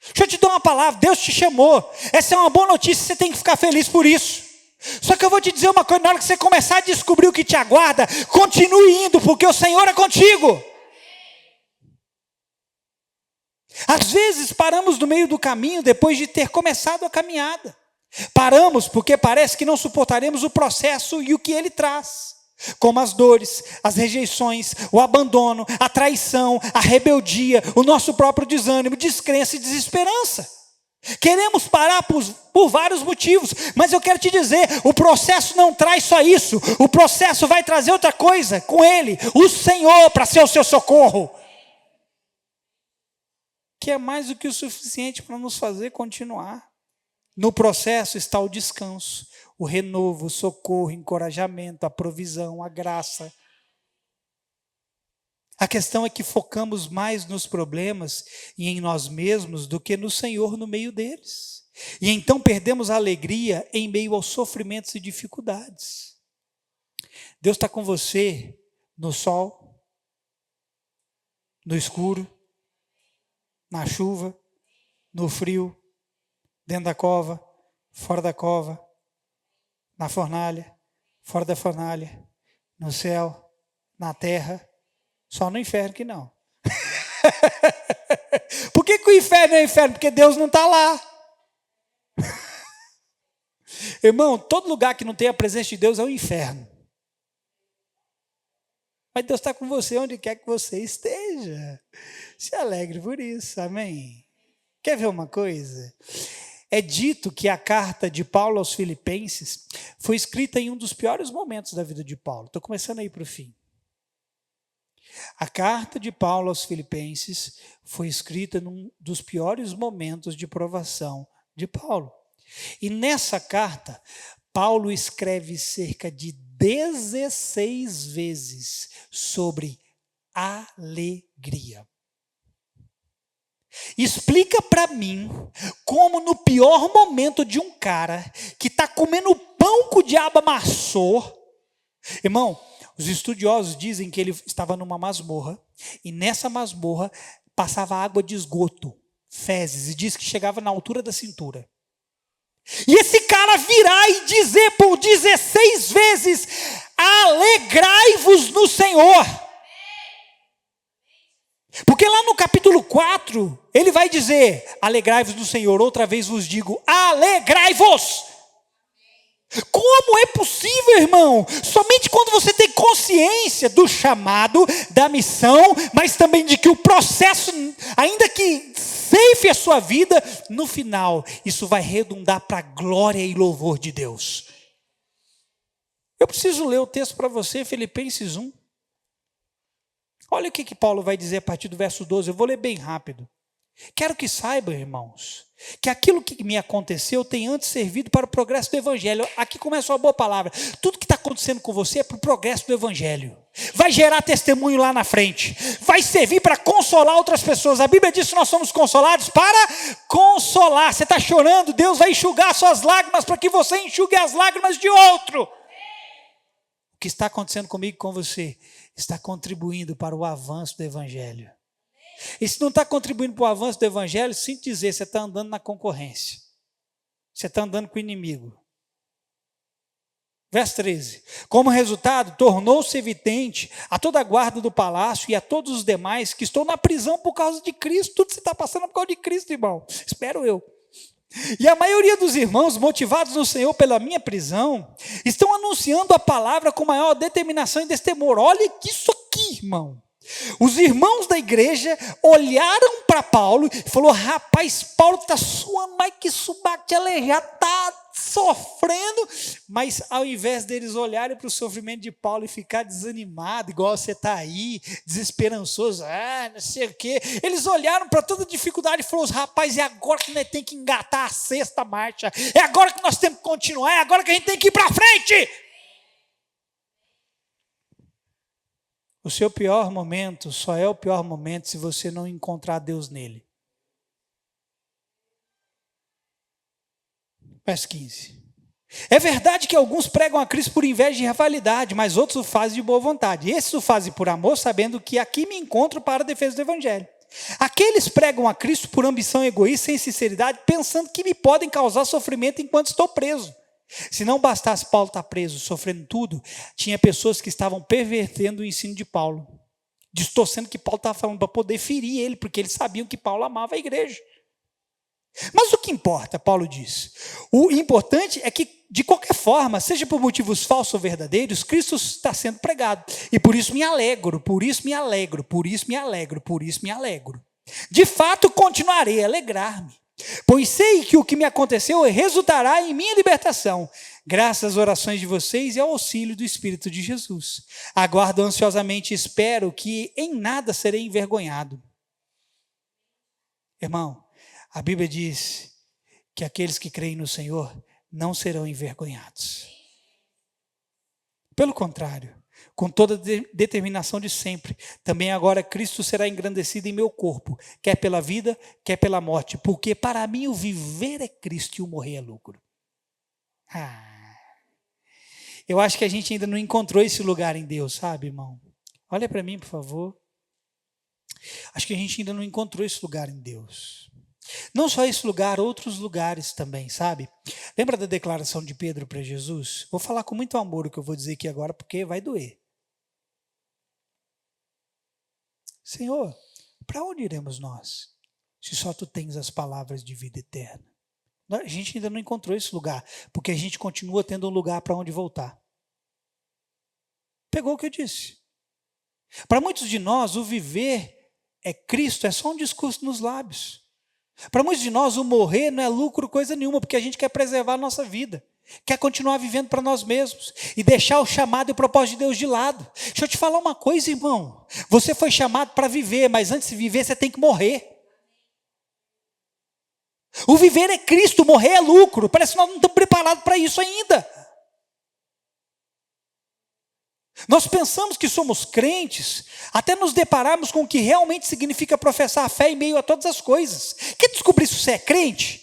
Deixa eu te dar uma palavra: Deus te chamou. Essa é uma boa notícia, você tem que ficar feliz por isso. Só que eu vou te dizer uma coisa: na hora que você começar a descobrir o que te aguarda, continue indo, porque o Senhor é contigo. Às vezes paramos no meio do caminho depois de ter começado a caminhada. Paramos porque parece que não suportaremos o processo e o que ele traz, como as dores, as rejeições, o abandono, a traição, a rebeldia, o nosso próprio desânimo, descrença e desesperança. Queremos parar por vários motivos, mas eu quero te dizer: o processo não traz só isso, o processo vai trazer outra coisa com ele, o Senhor, para ser o seu socorro, que é mais do que o suficiente para nos fazer continuar. No processo está o descanso, o renovo, o socorro, o encorajamento, a provisão, a graça. A questão é que focamos mais nos problemas e em nós mesmos do que no Senhor no meio deles. E então perdemos a alegria em meio aos sofrimentos e dificuldades. Deus está com você no sol, no escuro, na chuva, no frio, dentro da cova, fora da cova, na fornalha, fora da fornalha, no céu, na terra, só no inferno que não. Por que o inferno é inferno? Porque Deus não está lá. Irmão, todo lugar que não tem a presença de Deus é um inferno. Mas Deus está com você onde quer que você esteja. Se alegre por isso, amém? Quer ver uma coisa? É dito que a carta de Paulo aos Filipenses foi escrita em um dos piores momentos da vida de Paulo. Estou começando a ir para o fim. A carta de Paulo aos Filipenses foi escrita num dos piores momentos de provação de Paulo. E nessa carta, Paulo escreve cerca de 16 vezes sobre alegria. Explica para mim como no pior momento de um cara que está comendo o pão que o diabo amassou. Irmão, os estudiosos dizem que ele estava numa masmorra e nessa masmorra passava água de esgoto, fezes, e diz que chegava na altura da cintura. E esse cara virar e dizer por 16 vezes: alegrai-vos no Senhor. Porque lá no capítulo 4, ele vai dizer: alegrai-vos no Senhor, outra vez vos digo, alegrai-vos. Como é possível, irmão? Somente quando você tem consciência do chamado, da missão, mas também de que o processo, ainda que ceife a sua vida, no final, isso vai redundar para a glória e louvor de Deus. Eu preciso ler o texto para você, Filipenses 1. Olha o que Paulo vai dizer a partir do verso 12, eu vou ler bem rápido. Quero que saibam, irmãos, que aquilo que me aconteceu tem antes servido para o progresso do Evangelho. Aqui começa uma boa palavra. Tudo que está acontecendo com você é para o progresso do Evangelho. Vai gerar testemunho lá na frente. Vai servir para consolar outras pessoas. A Bíblia diz que nós somos consolados para consolar. Você está chorando, Deus vai enxugar suas lágrimas para que você enxugue as lágrimas de outro. O que está acontecendo comigo e com você está contribuindo para o avanço do Evangelho. E se não está contribuindo para o avanço do Evangelho, sinto dizer, você está andando na concorrência. Você está andando com o inimigo. Verso 13. Como resultado, tornou-se evidente a toda a guarda do palácio e a todos os demais que estou na prisão por causa de Cristo. Tudo que você está passando por causa de Cristo, irmão. Espero eu. E a maioria dos irmãos, motivados no Senhor pela minha prisão, estão anunciando a palavra com maior determinação e destemor. Olha isso aqui, irmão. Os irmãos da igreja olharam para Paulo e falaram: rapaz, Paulo está suando mais que subaque aleijado, está sofrendo. Mas ao invés deles olharem para o sofrimento de Paulo e ficar desanimado, igual você está aí, desesperançoso, não sei o quê, eles olharam para toda a dificuldade e falaram: rapaz, é agora que nós temos que engatar a sexta marcha, é agora que nós temos que continuar, é agora que a gente tem que ir para frente. O seu pior momento só é o pior momento se você não encontrar Deus nele. Verso 15. É verdade que alguns pregam a Cristo por inveja e rivalidade, mas outros o fazem de boa vontade. Esses o fazem por amor, sabendo que aqui me encontro para a defesa do Evangelho. Aqueles pregam a Cristo por ambição egoísta, sem sinceridade, pensando que me podem causar sofrimento enquanto estou preso. Se não bastasse Paulo estar preso, sofrendo tudo, tinha pessoas que estavam pervertendo o ensino de Paulo, distorcendo o que Paulo estava falando para poder ferir ele, porque eles sabiam que Paulo amava a igreja. Mas o que importa, Paulo diz, o importante é que, de qualquer forma, seja por motivos falsos ou verdadeiros, Cristo está sendo pregado, e por isso me alegro, por isso me alegro, por isso me alegro, por isso me alegro. De fato, continuarei a alegrar-me, pois sei que o que me aconteceu resultará em minha libertação, graças às orações de vocês e ao auxílio do Espírito de Jesus. Aguardo ansiosamente e espero que em nada serei envergonhado. Irmão, a Bíblia diz que aqueles que creem no Senhor não serão envergonhados. Pelo contrário, com toda a determinação de sempre, também agora Cristo será engrandecido em meu corpo, quer pela vida, quer pela morte, porque para mim o viver é Cristo e o morrer é lucro. Eu acho que a gente ainda não encontrou esse lugar em Deus, sabe, irmão? Olha para mim, por favor. Acho que a gente ainda não encontrou esse lugar em Deus. Não só esse lugar, outros lugares também, sabe? Lembra da declaração de Pedro para Jesus? Vou falar com muito amor o que eu vou dizer aqui agora, porque vai doer. Senhor, para onde iremos nós, se só tu tens as palavras de vida eterna? A gente ainda não encontrou esse lugar, porque a gente continua tendo um lugar para onde voltar. Pegou o que eu disse. Para muitos de nós, o viver é Cristo, é só um discurso nos lábios. Para muitos de nós, o morrer não é lucro coisa nenhuma, porque a gente quer preservar a nossa vida, quer continuar vivendo para nós mesmos e deixar o chamado e o propósito de Deus de lado. Deixa eu te falar uma coisa, irmão. Você foi chamado para viver, mas antes de viver você tem que morrer. O viver é Cristo, morrer é lucro. Parece que nós não estamos preparados para isso ainda. Nós pensamos que somos crentes até nos depararmos com o que realmente significa professar a fé em meio a todas as coisas. Quer descobrir se você é crente?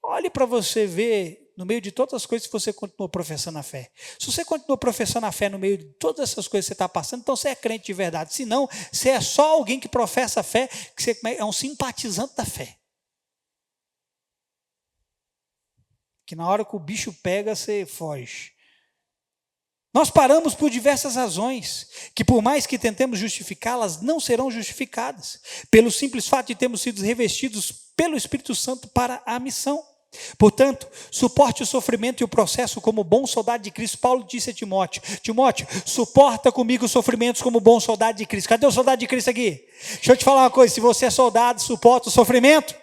Olhe para você ver, no meio de todas as coisas, se você continuou professando a fé. Se você continuou professando a fé no meio de todas essas coisas que você está passando, então você é crente de verdade. Se não, você é só alguém que professa a fé, que você é um simpatizante da fé. Que na hora que o bicho pega, você foge. Nós paramos por diversas razões, que por mais que tentemos justificá-las, não serão justificadas, pelo simples fato de termos sido revestidos pelo Espírito Santo para a missão. Portanto, suporte o sofrimento e o processo como bom soldado de Cristo. Paulo disse a Timóteo: Timóteo, suporta comigo os sofrimentos como bom soldado de Cristo. Cadê o soldado de Cristo aqui? Deixa eu te falar uma coisa, se você é soldado, suporta o sofrimento.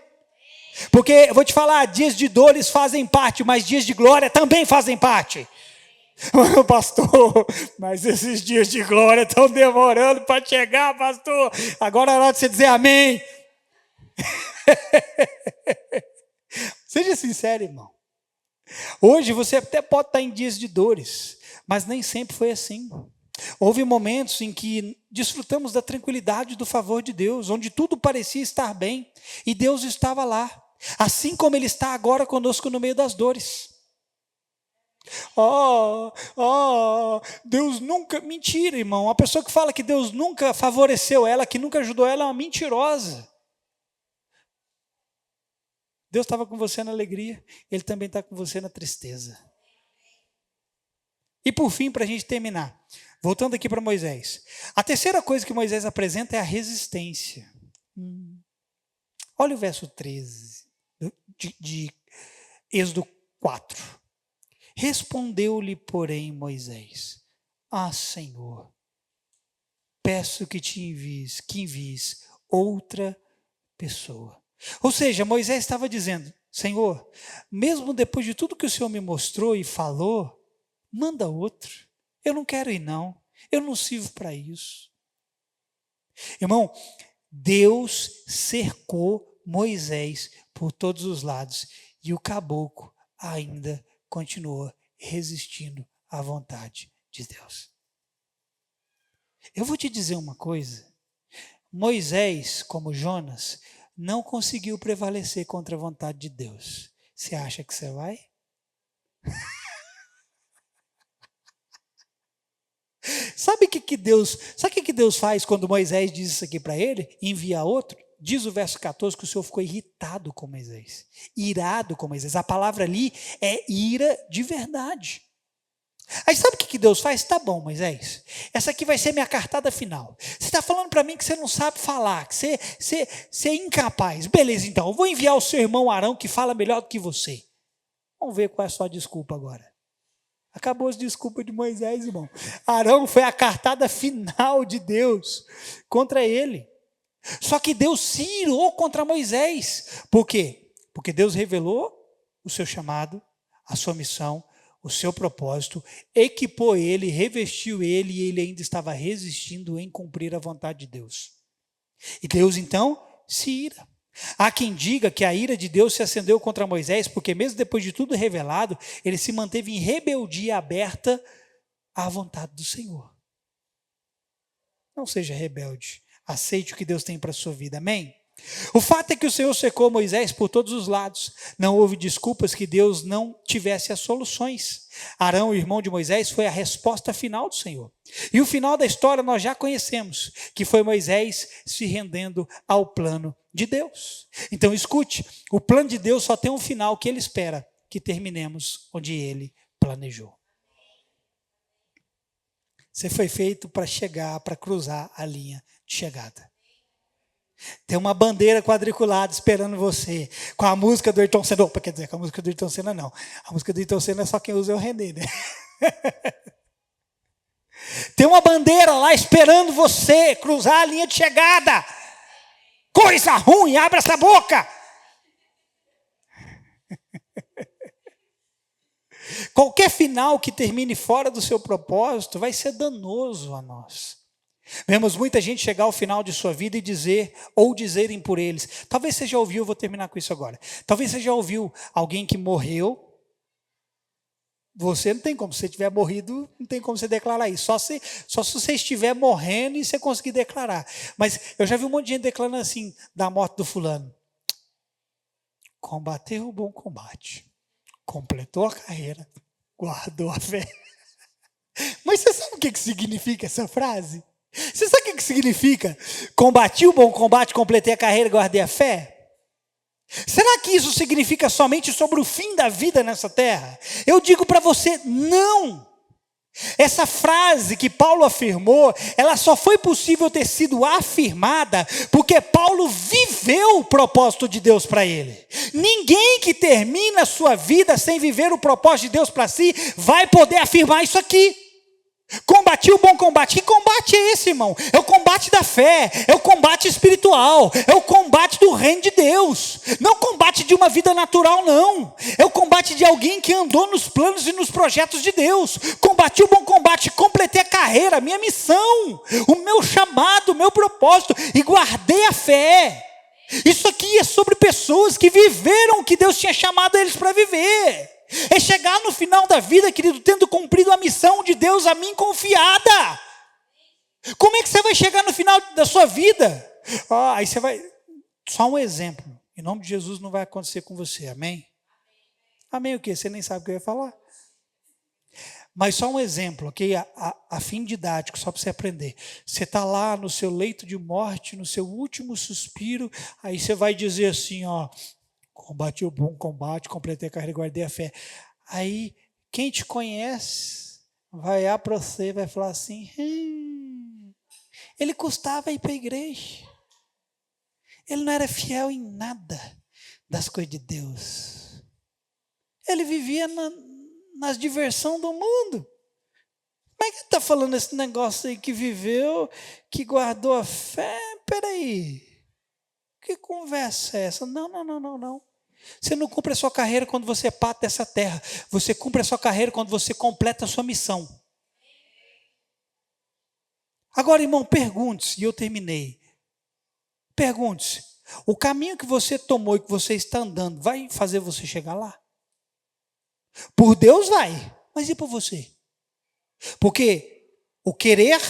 Porque, eu vou te falar, dias de dores fazem parte, mas dias de glória também fazem parte. Pastor, mas esses dias de glória estão demorando para chegar, pastor. Agora é hora de você dizer amém. Seja sincero, irmão. Hoje você até pode estar em dias de dores, mas nem sempre foi assim. Houve momentos em que desfrutamos da tranquilidade do favor de Deus, onde tudo parecia estar bem, e Deus estava lá, assim como Ele está agora conosco no meio das dores. Deus nunca... Mentira, irmão. A pessoa que fala que Deus nunca favoreceu ela, que nunca ajudou ela, é uma mentirosa. Deus estava com você na alegria, Ele também está com você na tristeza. E por fim, para a gente terminar, voltando aqui para Moisés. A terceira coisa que Moisés apresenta é a resistência. Olha o verso 13 de Êxodo 4. Respondeu-lhe, porém, Moisés: Senhor, peço que envies outra pessoa. Ou seja, Moisés estava dizendo: Senhor, mesmo depois de tudo que o Senhor me mostrou e falou, manda outro. Eu não quero ir não. Eu não sirvo para isso. Irmão, Deus cercou Moisés por todos os lados e o caboclo ainda continuou resistindo à vontade de Deus. Eu vou te dizer uma coisa. Moisés, como Jonas, não conseguiu prevalecer contra a vontade de Deus. Você acha que você vai? Sabe o que Deus faz quando Moisés diz isso aqui para ele? Envia outro? Diz o verso 14 que o Senhor ficou irritado com Moisés, irado com Moisés. A palavra ali é ira de verdade. Aí sabe o que Deus faz? Tá bom, Moisés, essa aqui vai ser minha cartada final. Você está falando para mim que você não sabe falar, que você é incapaz. Beleza, então, eu vou enviar o seu irmão Arão, que fala melhor do que você. Vamos ver qual é a sua desculpa agora. Acabou as desculpas de Moisés, irmão. Arão foi a cartada final de Deus contra ele. Só que Deus se irou contra Moisés. Por quê? Porque Deus revelou o seu chamado, a sua missão, o seu propósito, equipou ele, revestiu ele, e ele ainda estava resistindo em cumprir a vontade de Deus. E Deus então se ira. Há quem diga que a ira de Deus se acendeu contra Moisés, porque mesmo depois de tudo revelado, ele se manteve em rebeldia aberta à vontade do Senhor. Não seja rebelde. Aceite o que Deus tem para a sua vida, amém? O fato é que o Senhor cercou Moisés por todos os lados. Não houve desculpas que Deus não tivesse as soluções. Arão, o irmão de Moisés, foi a resposta final do Senhor. E o final da história nós já conhecemos, que foi Moisés se rendendo ao plano de Deus. Então escute, o plano de Deus só tem um final que Ele espera que terminemos onde Ele planejou. Você foi feito para chegar, para cruzar a linha de chegada. Tem uma bandeira quadriculada esperando você, com a música do Ayrton Senna. Opa, quer dizer, com a música do Ayrton Senna não. A música do Ayrton Senna é só quem usa é o René, né? Tem uma bandeira lá esperando você cruzar a linha de chegada. Coisa ruim, abre essa boca. Qualquer final que termine fora do seu propósito vai ser danoso a nós. Vemos muita gente chegar ao final de sua vida e dizer, ou dizerem por eles. Talvez você já ouviu, eu vou terminar com isso agora. Talvez você já ouviu alguém que morreu. Você não tem como, se você tiver morrido, não tem como você declarar isso. Só se você estiver morrendo e você conseguir declarar. Mas eu já vi um monte de gente declarando assim, da morte do fulano. Combateu o bom combate. Completou a carreira. Guardou a fé. Mas você sabe o que significa essa frase? Você sabe o que significa? Combati o bom combate, completei a carreira, guardei a fé? Será que isso significa somente sobre o fim da vida nessa terra? Eu digo para você, não. Essa frase que Paulo afirmou, ela só foi possível ter sido afirmada porque Paulo viveu o propósito de Deus para ele. Ninguém que termina a sua vida sem viver o propósito de Deus para si vai poder afirmar isso aqui. Combati o bom combate. Que combate é esse, irmão? É o combate da fé, é o combate espiritual, é o combate do reino de Deus. Não o combate de uma vida natural, não. É o combate de alguém que andou nos planos e nos projetos de Deus. Combati o bom combate, completei a carreira, a minha missão, o meu chamado, o meu propósito, e guardei a fé. Isso aqui é sobre pessoas que viveram o que Deus tinha chamado eles para viver. É chegar no final da vida, querido, tendo cumprido a missão de Deus a mim confiada. Como é que você vai chegar no final da sua vida? Aí você vai... Só um exemplo. Em nome de Jesus não vai acontecer com você, amém? Amém o quê? Você nem sabe o que eu ia falar. Mas só um exemplo, ok? A fim didático, só para você aprender. Você está lá no seu leito de morte, no seu último suspiro, aí você vai dizer assim, ó... Combati o bom combate, completei a carreira e guardei a fé. Aí, quem te conhece, vai olhar para você e vai falar assim, ele custava ir para a igreja. Ele não era fiel em nada das coisas de Deus. Ele vivia nas diversões do mundo. Como é que ele está falando esse negócio aí que viveu, que guardou a fé? Peraí. Que conversa é essa? Não. Você não cumpre a sua carreira quando você é parte dessa terra. Você cumpre a sua carreira quando você completa a sua missão. Agora, irmão, pergunte-se, e eu terminei. Pergunte-se, o caminho que você tomou e que você está andando, vai fazer você chegar lá? Por Deus vai, mas e por você? Porque o querer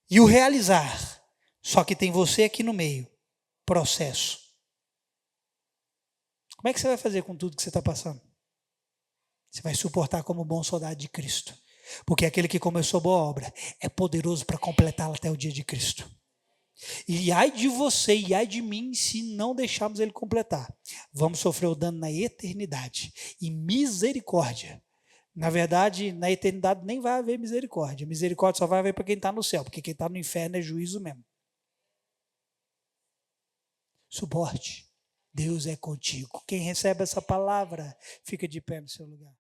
e o realizar, só que tem você aqui no meio. Processo. Como é que você vai fazer com tudo que você está passando? Você vai suportar como bom soldado de Cristo. Porque aquele que começou boa obra é poderoso para completá-la até o dia de Cristo. E ai de você e ai de mim se não deixarmos ele completar. Vamos sofrer o dano na eternidade. E misericórdia. Na verdade, na eternidade nem vai haver misericórdia. Misericórdia só vai haver para quem está no céu. Porque quem está no inferno é juízo mesmo. Suporte. Deus é contigo. Quem recebe essa palavra, fica de pé no seu lugar.